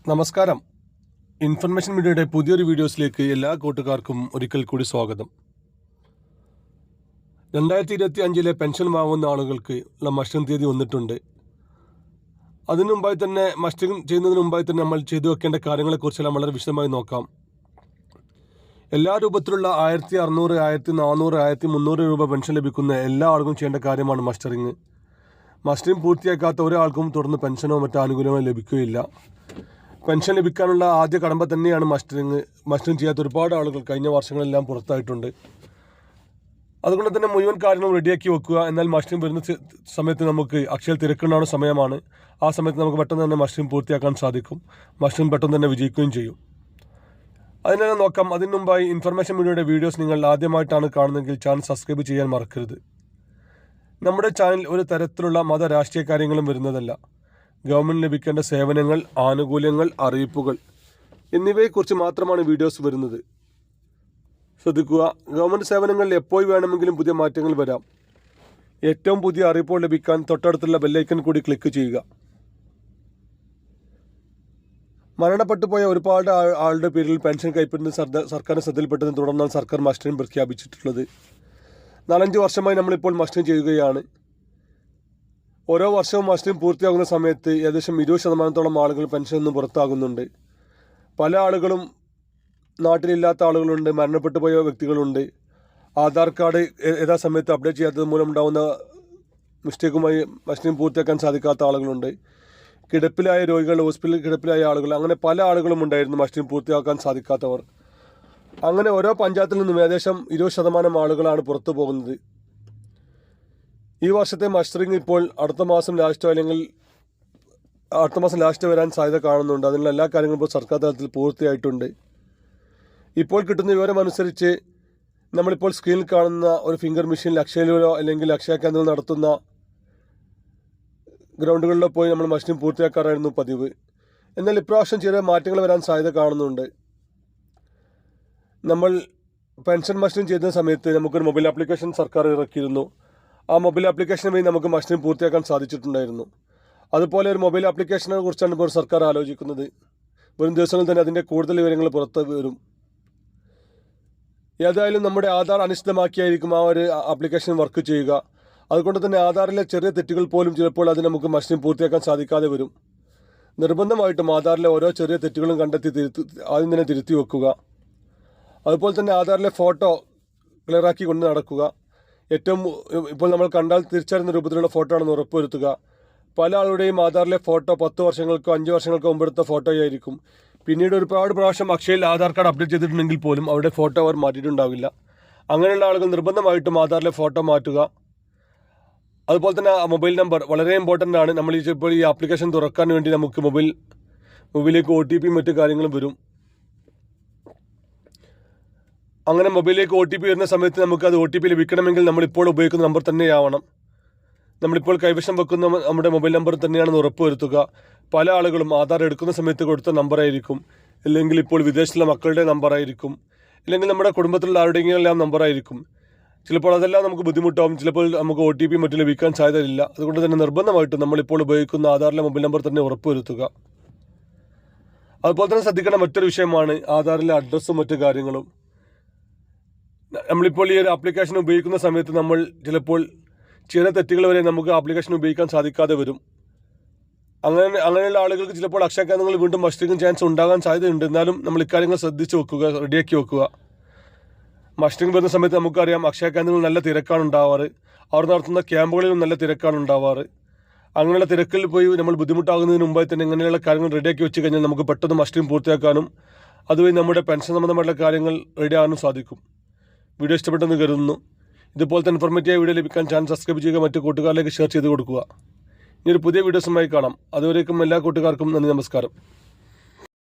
നമസ്കാരം. ഇൻഫർമേഷൻ മീഡിയയുടെ പുതിയൊരു വീഡിയോസിലേക്ക് എല്ലാ കൂട്ടുകാർക്കും ഒരിക്കൽ കൂടി സ്വാഗതം. 2025 പെൻഷൻ വാങ്ങുന്ന ആളുകൾക്ക് ഉള്ള മസ്റ്ററിംഗ് തീയതി വന്നിട്ടുണ്ട്. അതിനു മുമ്പായി തന്നെ മസ്റ്ററിംഗ് ചെയ്യുന്നതിന് മുമ്പായി തന്നെ നമ്മൾ ചെയ്തു വെക്കേണ്ട കാര്യങ്ങളെക്കുറിച്ചെല്ലാം വളരെ വിശദമായി നോക്കാം. എല്ലാ രൂപത്തിലുള്ള 1600, 1400, 1300 രൂപ പെൻഷൻ ലഭിക്കുന്ന എല്ലാ ആൾക്കും ചെയ്യേണ്ട കാര്യമാണ് മസ്റ്ററിംഗ്. മസ്റ്ററിംഗ് പൂർത്തിയാക്കാത്ത ഒരാൾക്കും തുടർന്ന് പെൻഷനോ മറ്റു ആനുകൂല്യങ്ങളോ ലഭിക്കുകയില്ല. പെൻഷൻ ലഭിക്കാനുള്ള ആദ്യ കടമ്പ തന്നെയാണ് മസ്റ്ററിംഗ്. മസ്റ്ററിംഗ് ചെയ്യാത്ത ഒരുപാട് ആളുകൾ കഴിഞ്ഞ വർഷങ്ങളെല്ലാം പുറത്തായിട്ടുണ്ട്. അതുകൊണ്ട് തന്നെ മുഴുവൻ കാര്യങ്ങളും റെഡിയാക്കി വെക്കുക. എന്നാൽ മസ്റ്ററിംഗ് വരുന്ന സമയത്ത് നമുക്ക് അക്ഷയയിൽ തിരക്കുണ്ടാവുന്ന സമയമാണ്. ആ സമയത്ത് നമുക്ക് പെട്ടെന്ന് തന്നെ മസ്റ്ററിംഗ് പൂർത്തിയാക്കാൻ സാധിക്കും. മസ്റ്ററിംഗ് പെട്ടെന്ന് തന്നെ വിജയിക്കുകയും ചെയ്യും. അതിനെല്ലാം നോക്കാം. അതിനു മുമ്പായി ഇൻഫർമേഷൻ മീഡിയയുടെ വീഡിയോസ് നിങ്ങൾ ആദ്യമായിട്ടാണ് കാണുന്നതെങ്കിൽ ചാനൽ സബ്സ്ക്രൈബ് ചെയ്യാൻ മറക്കരുത്. നമ്മുടെ ചാനൽ ഒരു തരത്തിലുള്ള മത രാഷ്ട്രീയ കാര്യങ്ങളും വരുന്നതല്ല. ഗവൺമെൻറ് ലഭിക്കേണ്ട സേവനങ്ങൾ, ആനുകൂല്യങ്ങൾ, അറിയിപ്പുകൾ എന്നിവയെക്കുറിച്ച് മാത്രമാണ് വീഡിയോസ് വരുന്നത്. ശ്രദ്ധിക്കുക, ഗവൺമെൻറ് സേവനങ്ങളിൽ എപ്പോൾ വേണമെങ്കിലും പുതിയ മാറ്റങ്ങൾ വരാം. ഏറ്റവും പുതിയ അറിയിപ്പുകൾ ലഭിക്കാൻ തൊട്ടടുത്തുള്ള ബെല്ലൈക്കൺ കൂടി ക്ലിക്ക് ചെയ്യുക. മരണപ്പെട്ടു പോയ ഒരുപാട് ആളുടെ പേരിൽ പെൻഷൻ കൈപ്പറ്റുന്ന സർക്കാരിന് ശ്രദ്ധയിൽപ്പെട്ടതിനെ തുടർന്നാണ് സർക്കാർ മസ്റ്ററിംഗ് പ്രഖ്യാപിച്ചിട്ടുള്ളത്. 4-5 വർഷമായി നമ്മളിപ്പോൾ മസ്റ്ററിംഗ് ചെയ്യുകയാണ്. ഓരോ വർഷവും മസ്റ്ററിംഗ് പൂർത്തിയാകുന്ന സമയത്ത് ഏകദേശം 20% ആളുകൾ പെൻഷനിൽ നിന്ന് പുറത്താകുന്നുണ്ട്. പല ആളുകളും നാട്ടിലില്ലാത്ത ആളുകളുണ്ട്, മരണപ്പെട്ടു പോയ വ്യക്തികളുണ്ട്. ആധാർ കാർഡ് യഥാസമയത്ത് അപ്ഡേറ്റ് ചെയ്യാത്തത് മൂലം ഉണ്ടാകുന്ന മിസ്റ്റേക്കുമായി മസ്റ്ററിംഗ് പൂർത്തിയാക്കാൻ സാധിക്കാത്ത ആളുകളുണ്ട്. കിടപ്പിലായ രോഗികൾ, ഹോസ്പിറ്റലിൽ കിടപ്പിലായ ആളുകൾ, അങ്ങനെ പല ആളുകളും ഉണ്ടായിരുന്നു മസ്റ്ററിംഗ് പൂർത്തിയാക്കാൻ സാധിക്കാത്തവർ. അങ്ങനെ ഓരോ പഞ്ചായത്തിൽ നിന്നും ഏകദേശം 20% ആളുകളാണ് പുറത്തു പോകുന്നത്. ഈ വർഷത്തെ മസ്റ്ററിംഗ് ഇപ്പോൾ അടുത്ത മാസം ലാസ്റ്റ് വരാൻ സാധ്യത കാണുന്നുണ്ട്. അതിനുള്ള എല്ലാ കാര്യങ്ങളും ഇപ്പോൾ സർക്കാർ തലത്തിൽ പൂർത്തിയായിട്ടുണ്ട്. ഇപ്പോൾ കിട്ടുന്ന വിവരമനുസരിച്ച് നമ്മളിപ്പോൾ സ്ക്രീനിൽ കാണുന്ന ഒരു ഫിംഗർ മെഷീനിൽ അക്ഷയയിലോ അല്ലെങ്കിൽ അക്ഷയ കേന്ദ്രങ്ങൾ നടത്തുന്ന ഗ്രൗണ്ടുകളിലോ പോയി നമ്മൾ മസ്റ്ററിംഗ് പൂർത്തിയാക്കാറായിരുന്നു പതിവ്. എന്നാൽ ഇപ്രാവശ്യം ചെറിയ മാറ്റങ്ങൾ വരാൻ സാധ്യത കാണുന്നുണ്ട്. നമ്മൾ പെൻഷൻ മസ്റ്ററിംഗ് ചെയ്യുന്ന സമയത്ത് നമുക്കൊരു മൊബൈൽ ആപ്ലിക്കേഷൻ സർക്കാർ ഇറക്കിയിരുന്നു. ആ മൊബൈൽ ആപ്ലിക്കേഷൻ വഴി നമുക്ക് മസ്റ്ററിംഗ് പൂർത്തിയാക്കാൻ സാധിച്ചിട്ടുണ്ടായിരുന്നു. അതുപോലെ ഒരു മൊബൈൽ ആപ്ലിക്കേഷനെ കുറിച്ചാണ് ഇപ്പോൾ സർക്കാർ ആലോചിക്കുന്നത്. വരും ദിവസങ്ങളിൽ തന്നെ അതിൻ്റെ കൂടുതൽ വിവരങ്ങൾ പുറത്ത് വരും. ഏതായാലും നമ്മുടെ ആധാർ അനിശ്ചിതമാക്കിയായിരിക്കും ആ ഒരു ആപ്ലിക്കേഷൻ വർക്ക് ചെയ്യുക. അതുകൊണ്ട് തന്നെ ആധാറിലെ ചെറിയ തെറ്റുകൾ പോലും ചിലപ്പോൾ അത് നമുക്ക് മസ്റ്ററിംഗ് പൂർത്തിയാക്കാൻ സാധിക്കാതെ വരും. നിർബന്ധമായിട്ടും ആധാറിലെ ഓരോ ചെറിയ തെറ്റുകളും കണ്ടെത്തി ആദ്യം തന്നെ തിരുത്തി വെക്കുക. അതുപോലെ തന്നെ ആധാറിലെ ഫോട്ടോ ക്ലിയറാക്കി കൊണ്ട് നടക്കുക. ഏറ്റവും ഇപ്പോൾ നമ്മൾ കണ്ടാൽ തിരിച്ചറിയുന്ന രൂപത്തിലുള്ള ഫോട്ടോ ആണെന്ന് ഉറപ്പുവരുത്തുക. പല ആളുടെയും ആധാറിലെ ഫോട്ടോ 10 വർഷങ്ങൾക്കോ 5 വർഷങ്ങൾക്കോ മുമ്പെടുത്ത ഫോട്ടോയായിരിക്കും. പിന്നീട് ഒരുപാട് പ്രാവശ്യം അക്ഷയയിൽ ആധാർ കാർഡ് അപ്ഡേറ്റ് ചെയ്തിട്ടുണ്ടെങ്കിൽ പോലും അവരുടെ ഫോട്ടോ അവർ മാറ്റിയിട്ടുണ്ടാവില്ല. അങ്ങനെയുള്ള ആളുകൾ നിർബന്ധമായിട്ടും ആധാറിലെ ഫോട്ടോ മാറ്റുക. അതുപോലെ തന്നെ മൊബൈൽ നമ്പർ വളരെ ഇമ്പോർട്ടൻ്റ് ആണ്. നമ്മൾ ഇപ്പോൾ ഈ ആപ്ലിക്കേഷൻ തുറക്കാൻ വേണ്ടി നമുക്ക് മൊബൈലിലേക്ക് OTP മറ്റു കാര്യങ്ങളും വരും. അങ്ങനെ മൊബൈലിലേക്ക് OTP വരുന്ന സമയത്ത് നമുക്ക് അത് OTP ലഭിക്കണമെങ്കിൽ നമ്മളിപ്പോൾ ഉപയോഗിക്കുന്ന നമ്പർ തന്നെയാവണം. നമ്മളിപ്പോൾ കൈവശം വെക്കുന്ന നമ്മുടെ മൊബൈൽ നമ്പർ തന്നെയാണെന്ന് ഉറപ്പുവരുത്തുക. പല ആളുകളും ആധാർ എടുക്കുന്ന സമയത്ത് കൊടുത്ത നമ്പറായിരിക്കും, അല്ലെങ്കിൽ ഇപ്പോൾ വിദേശത്തുള്ള മക്കളുടെ നമ്പറായിരിക്കും, അല്ലെങ്കിൽ നമ്മുടെ കുടുംബത്തിലുള്ള ആരുടെയെങ്കിലും നമ്പറായിരിക്കും. ചിലപ്പോൾ അതെല്ലാം നമുക്ക് ബുദ്ധിമുട്ടാവും. ചിലപ്പോൾ നമുക്ക് OTP മറ്റും ലഭിക്കാൻ സാധ്യതയില്ല. അതുകൊണ്ട് തന്നെ നിർബന്ധമായിട്ടും നമ്മളിപ്പോൾ ഉപയോഗിക്കുന്ന ആധാറിലെ മൊബൈൽ നമ്പർ തന്നെ ഉറപ്പുവരുത്തുക. അതുപോലെ തന്നെ ശ്രദ്ധിക്കേണ്ട മറ്റൊരു വിഷയമാണ് ആധാറിലെ അഡ്രസ്സും മറ്റു കാര്യങ്ങളും. നമ്മളിപ്പോൾ ഈ ഒരു ആപ്ലിക്കേഷൻ ഉപയോഗിക്കുന്ന സമയത്ത് നമ്മൾ ചിലപ്പോൾ ചില തെറ്റുകൾ വരെ നമുക്ക് ആപ്ലിക്കേഷൻ ഉപയോഗിക്കാൻ സാധിക്കാതെ വരും. അങ്ങനെയുള്ള ആളുകൾക്ക് ചിലപ്പോൾ അക്ഷയ കേന്ദ്രങ്ങളിൽ വീണ്ടും മസ്റ്ററിംഗ് ചാൻസ് ഉണ്ടാകാൻ സാധ്യതയുണ്ട്. എന്നാലും നമ്മൾ ഇക്കാര്യങ്ങൾ ശ്രദ്ധിച്ച് വെക്കുക, റെഡിയാക്കി വെക്കുക. മസ്റ്ററിംഗ് വരുന്ന സമയത്ത് നമുക്കറിയാം അക്ഷയ കേന്ദ്രങ്ങളിൽ നല്ല തിരക്കാണ് ഉണ്ടാവാറ്. അവർ നടത്തുന്ന ക്യാമ്പുകളിലും നല്ല തിരക്കാണ് ഉണ്ടാവാറ്. അങ്ങനെയുള്ള തിരക്കിൽ പോയി നമ്മൾ ബുദ്ധിമുട്ടാകുന്നതിന് മുമ്പായി തന്നെ ഇങ്ങനെയുള്ള കാര്യങ്ങൾ റെഡിയാക്കി വെച്ച് കഴിഞ്ഞാൽ നമുക്ക് പെട്ടെന്ന് മസ്റ്ററിംഗ് പൂർത്തിയാക്കാനും അതുവഴി നമ്മുടെ പെൻഷൻ സംബന്ധമായിട്ടുള്ള കാര്യങ്ങൾ റെഡിയാകാനും സാധിക്കും. വീഡിയോ ഇഷ്ടപ്പെട്ടെന്ന് കരുതുന്നു. ഇതുപോലത്തെ ഇൻഫോർമേറ്റീവ് വീഡിയോ ലഭിക്കാൻ ചാനൽ സബ്സ്ക്രൈബ് ചെയ്യുക, മറ്റു കൂട്ടുകാരിലേക്ക് ഷെയർ ചെയ്ത് കൊടുക്കുക. ഇനിയൊരു പുതിയ വീഡിയോസുമായി കാണാം. അതുവരേക്കും എല്ലാ കൂട്ടുകാർക്കും നന്ദി, നമസ്കാരം.